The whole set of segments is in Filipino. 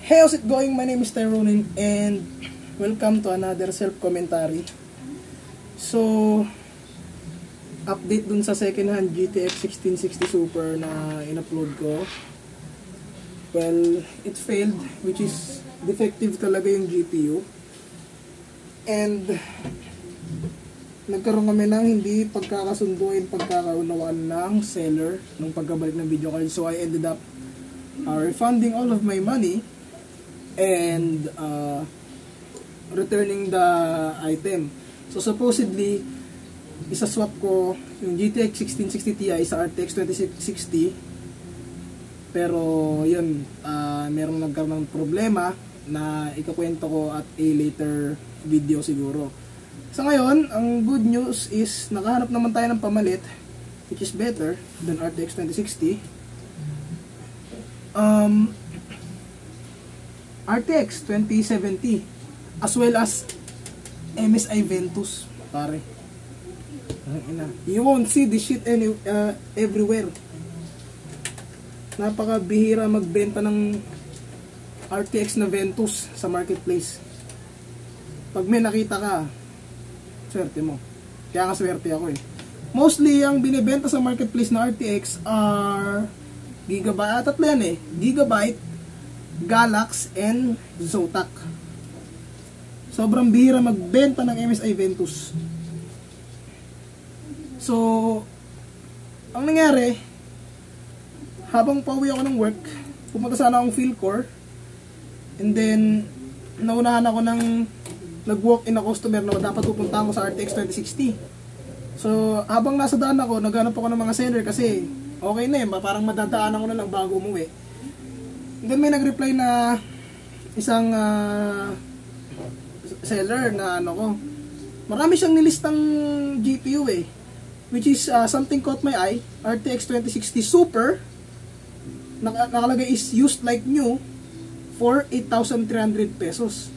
Hey, how's it going? My name is Tyronin and welcome to another self-commentary. So, update dun sa second-hand GTX 1660 Super na in-upload ko. Well, it failed, which is defective talaga yung GPU. And nagkaroon kami ng hindi pagkakasunduin, pagkakaunawaan ng seller nung pagkabalik ng video card. So I ended up refunding all of my money and returning the item. So supposedly, isa-swap ko yung GTX 1660 Ti sa RTX 2060. Pero yun, merong nagkaroon ng problema na ikakwento ko at a later video siguro. So ngayon, ang good news is nakahanap naman tayo ng pamalit which is better than RTX 2060. RTX 2070 as well as MSI Ventus, pare. You won't see this shit everywhere. Napakabihira magbenta ng RTX na Ventus sa marketplace. Pag may nakita ka, swerte mo. Kaya nga swerte ako eh. Mostly, ang binibenta sa marketplace na RTX are Gigabyte, tatlo yan eh. Gigabyte, Galax, and Zotac. Sobrang bihira magbenta ng MSI Ventus. So, ang nangyari, habang pauwi ako ng work, pumunta sana akong Philcore, and then, naunahan ako ng nag-walk-in na customer na dapat pupunta ako sa RTX 2060. So, habang nasa daan ako, naghanap ako ng mga seller kasi okay na eh, parang madadaanan ko na lang bago umuwi. And then may nag-reply na isang seller na ano ko, marami siyang nilistang GPU eh, which is something caught my eye, RTX 2060 Super, nakalagay is used like new for 8,300 pesos.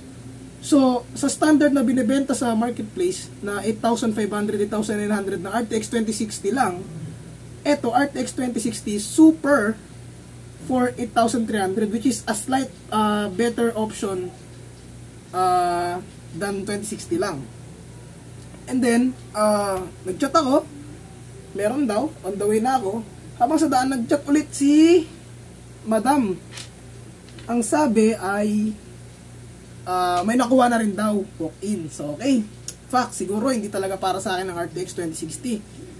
So, sa standard na binibenta sa marketplace na 8,500, 8,900 na RTX 2060 lang, eto RTX 2060 Super for 8,300, which is a slight better option than 2060 lang. And then, nag-chat ako, meron daw, on the way na ako, habang sa daan nag-chat ulit si Madam. Ang sabi ay may nakuha na rin daw walk-in. So okay, fact, siguro hindi talaga para sa akin ang RTX 2060.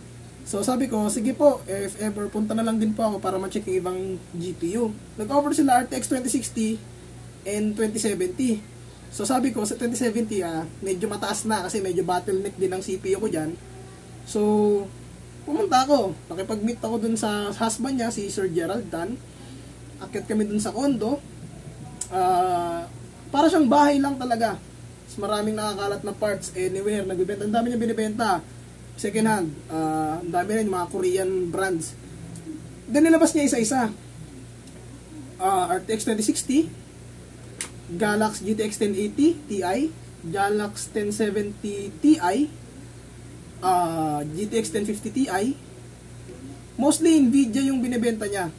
So sabi ko, sige po, if ever punta na lang din po ako para ma-check yung ibang GPU. Nag-offer sila RTX 2060 and 2070. So sabi ko, sa 2070 medyo mataas na kasi medyo bottleneck din ang CPU ko dyan. So pumunta ako, nakipag-meet ako dun sa husband niya, si Sir Gerald Tan. Akyat kami dun sa condo. Para siyang bahay lang talaga. Mas maraming nakakalat na parts anywhere. Nagbibenta, ang dami niya binibenta. Second hand. Ang dami rin yung mga Korean brands. Then nilabas niya isa-isa. RTX 2060, Galax GTX 1080 Ti, Galax 1070 Ti, GTX 1050 Ti. Mostly Nvidia yung binibenta niya.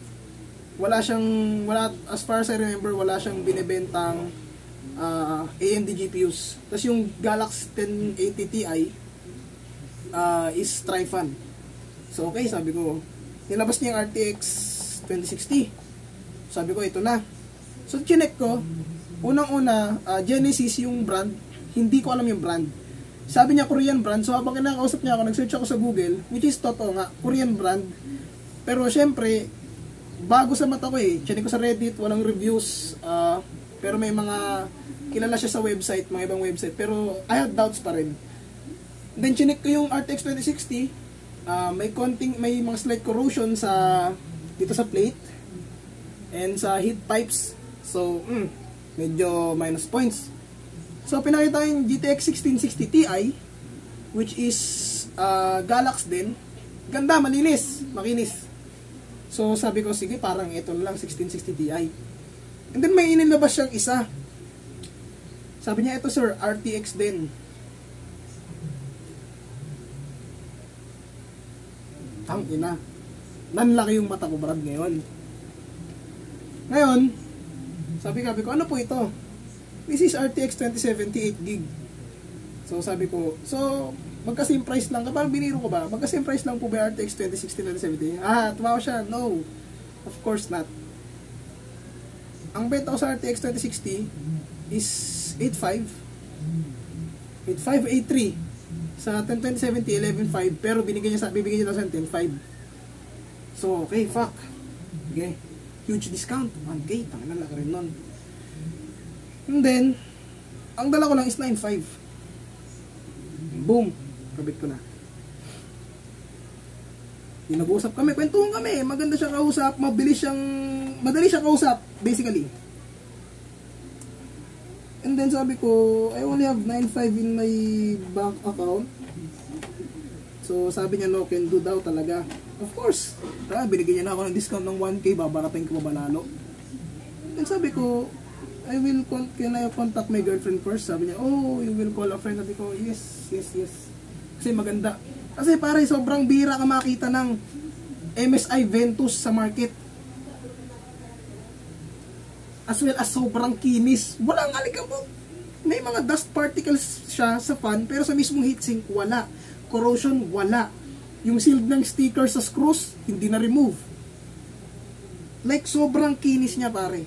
As far as I remember, wala siyang binibentang AMD GPUs. Tapos yung Galax 1080 Ti is Tri-Fan. So okay, sabi ko, nilabas niya yung RTX 2060. Sabi ko, ito na. So chinek ko, unang-una, Genesis yung brand. Hindi ko alam yung brand. Sabi niya Korean brand. So habang kinakausap niya ako, nag-search ako sa Google, which is totoo nga, Korean brand. Pero syempre, bago sa mata ko eh. Chinek ko sa Reddit, walang reviews. Pero may mga kilala siya sa website, mga ibang website. Pero I had doubts pa rin. Then chinek ko yung RTX 2060. May mga slight corrosion dito sa plate and sa heat pipes. So, medyo minus points. So, pinakita yung GTX 1660 Ti, which is Galax din. Ganda, malinis, makinis. So, sabi ko, sige, parang ito na lang, 1660 Ti. And then, may inilabas siyang isa. Sabi niya, ito sir, RTX din. Tangina. Nanlaki yung mata ko, Brad, ngayon. Ngayon, Sabi ko, ano po ito? This is RTX 2070 8GB. So sabi ko, so magka-same price lang. Kapag biniro ko ba, magka-same price lang po ba RTX 2060 2070? Tumawa siya, no. Of course not. Ang benta ko sa RTX 2060 is 8.5. 8.3. Sa 2070, 11.5. Pero bibigyan niya sa 10.5. So, okay, fuck. Okay. Huge discount. 1K. Tangina lang rin nun. And then, ang dala ko lang is 9.5. Boom. Kabit ko na. Yung nag-uusap kami, kwentuhan kami. Maganda siyang kausap. Madali siyang kausap. Basically. And then sabi ko, I only have 9.5 in my bank account. So sabi niya, no, can do daw talaga. Of course. Binigyan niya na ako ng discount ng 1K, babarating ko ba lalo. And sabi ko, can I contact my girlfriend first? Sabi niya, oh, you will call a friend. Sabi ko, yes. Kasi maganda. Kasi pare, sobrang bira ka makita ng MSI Ventus sa market. As well as sobrang kinis. Walang alikabok. May mga dust particles siya sa fan, pero sa mismong heatsink, wala. Corrosion, wala. Yung sealed ng sticker sa screws, hindi na remove. Like, sobrang kinis niya, pare.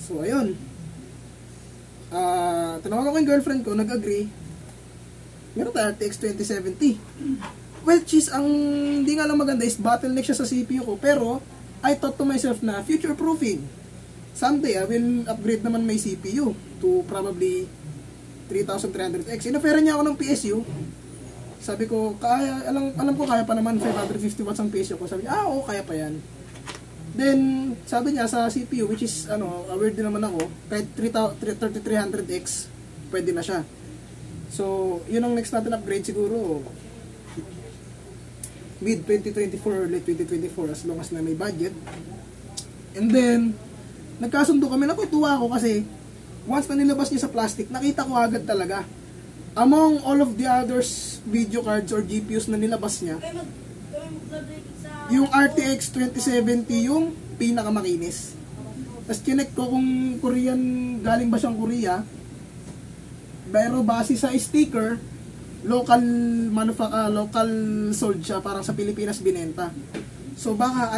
So, ayun. Tinawagan ko yung girlfriend ko, nag-agree. Meron tayo RTX 2070. Which is, ang hindi nga lang maganda is bottleneck siya sa CPU ko. Pero, I thought to myself na future-proofing. Someday, I will upgrade naman my CPU to probably 3300X. Inofferan niya ako ng PSU. Sabi ko, alam ko kaya pa naman 550 watts ang PSU ko. Sabi niya, kaya pa yan. Then, sabi niya sa CPU, which is, aware din naman ako, kahit 3300X, pwede na siya. So, yun ang next natin upgrade siguro mid 2024, late 2024, as long as na may budget. And then, nagkasundo kami, natutuwa ako kasi once na nilabas niya sa plastic, nakita ko agad talaga. Among all of the others video cards or GPUs na nilabas niya, yung RTX 2070 yung pinakamakinis. Tapos connect ko kung Korean, galing ba siyang Korea, pero base sa sticker, local sold siya, parang sa Pilipinas binenta. So baka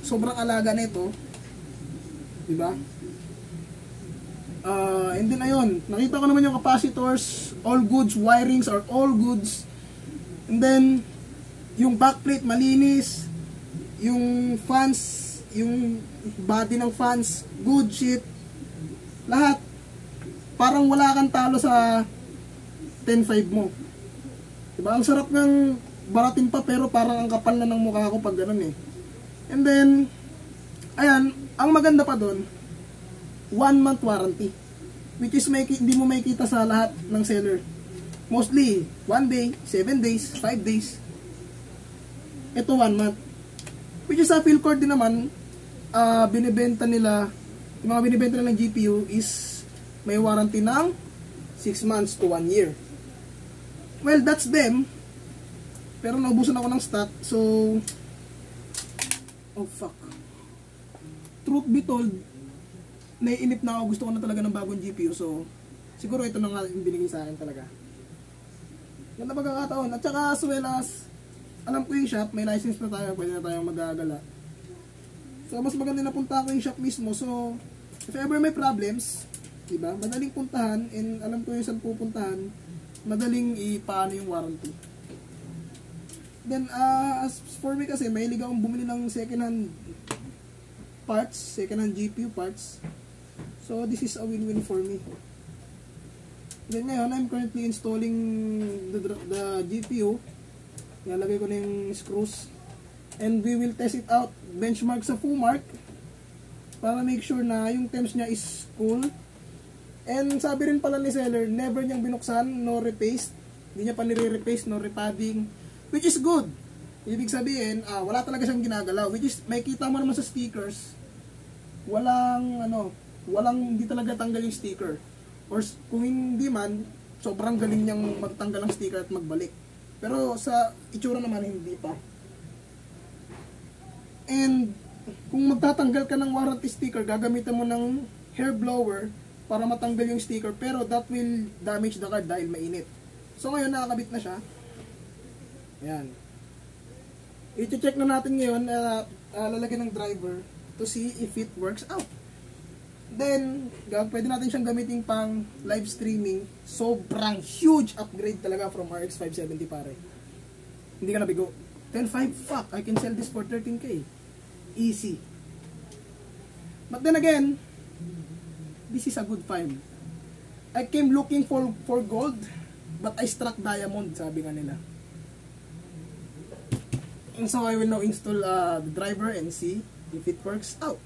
sobrang alaga nito. Diba? And then ayun, nakita ko naman yung capacitors, all goods, wirings are all goods. And then yung backplate malinis, yung fans, yung body ng fans, good shit. Lahat parang wala kang talo sa 10.5 mo. Diba? Ang sarap ng baratin pa, pero parang ang kapal na ng mukha ko pag ganun eh. And then ayan, ang maganda pa doon, 1 month warranty. Which is hindi mo makikita sa lahat ng seller. Mostly, 1 day, 7 days, 5 days. Ito 1 month. Which is sa Philcore din naman, binibenta nila, yung mga binibenta nila ng GPU is may warranty ng 6 months to 1 year. Well, that's them. Pero naubusan ako ng stock, so oh fuck. Truth be told, naiinip na ako, gusto ko na talaga ng bagong GPU, so siguro ito na nga yung binigay sa akin talaga. Ganda pagkakataon. At saka as well as, alam ko yung shop, may license na tayo, pwede na tayong magagala. So mas maganda na punta ko yung shop mismo, so if ever may problems, diba, madaling puntahan, and alam ko yung saan pupuntahan, madaling ipaano yung warranty. Then as for me kasi, mahilig akong bumili ng second hand parts, second hand GPU parts. So this is a win-win for me. Then ngayon, I'm currently installing the GPU. Nalagay ko na yung screws. And we will test it out, benchmark sa FUMARK, para make sure na yung temps niya is cool. And sabi rin pala ni seller, never niyang binuksan, no repaste. Hindi niya pa nire-repaste, no repadding. Which is good. Ibig sabihin, wala talaga siyang ginagalaw. Which is, may kita mo naman sa stickers, hindi talaga tanggal yung sticker. Or kung hindi man, sobrang galing niyang magtanggal ng sticker at magbalik. Pero sa itsura naman, hindi pa. And kung magtatanggal ka ng warranty sticker, gagamitan mo ng hair blower para matanggal yung sticker, pero that will damage the card dahil mainit. So ngayon nakakabit na siya. Ayan. I-check na natin ngayon, lalagyan ng driver to see if it works out. Then, pwede natin siyang gamitin pang live streaming. Sobrang huge upgrade talaga from RX 570 pare. Hindi ka nabigo. 10.5, fuck, I can sell this for 13k. Easy. But then again, this is a good find. I came looking for gold, but I struck diamond, sabi nga nila. And so I will now install the driver and see if it works out.